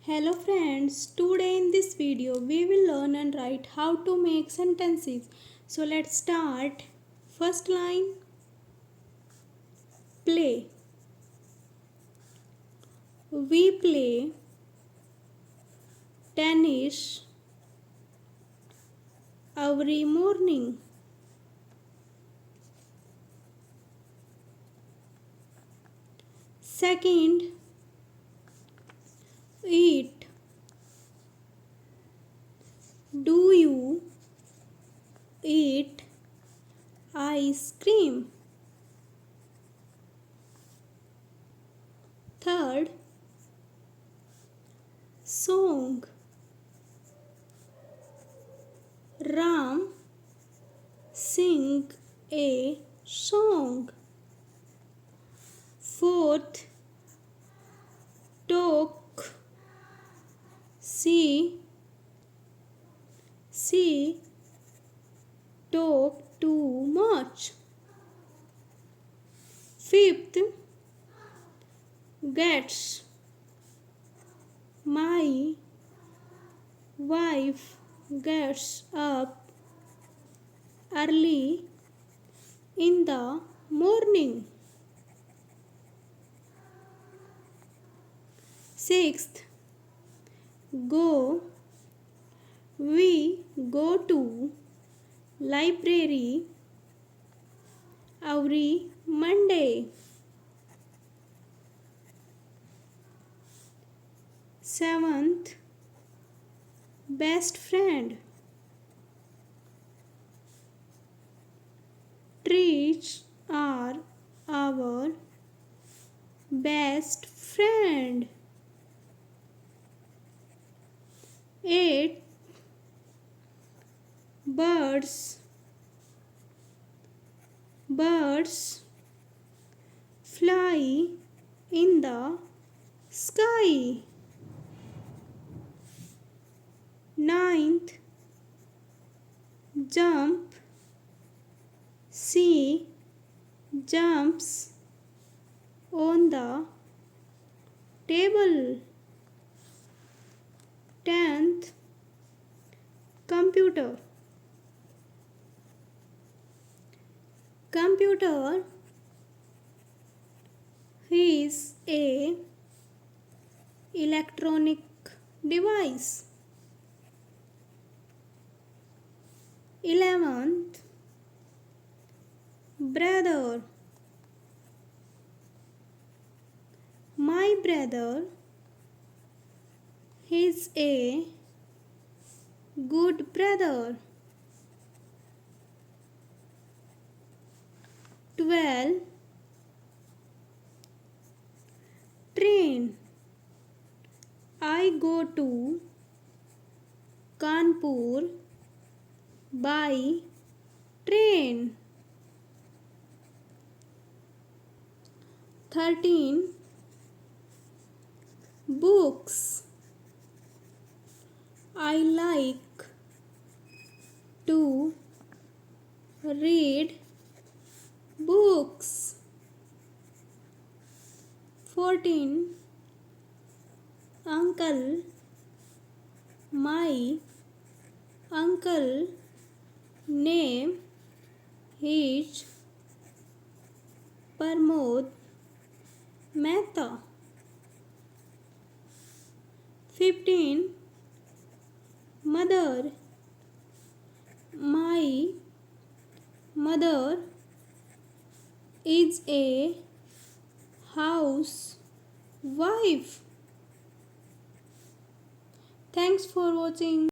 Hello friends, today in this video we will learn and write how to make sentences. So let's start. First line, play. We play tennis every morning. Second, eat. Do you eat ice cream? Third, song. Ram sing a song. Fourth, talk. She talk too much. Fifth, gets. My wife gets up early in the morning. Sixth, go. We go to library every Monday. Seventh, best friend. Trees are our best friend. Eight, birds fly in the sky. Ninth, jump. She jumps on the table. 10th, computer. Computer is a electronic device. 11th, brother. My brother is a good brother. 12, train. I go to Kanpur by train. 13, books. I like to read books. 14, uncle. My uncle name is Pramod Mehta. 15, mother. My mother is a housewife. Thanks for watching.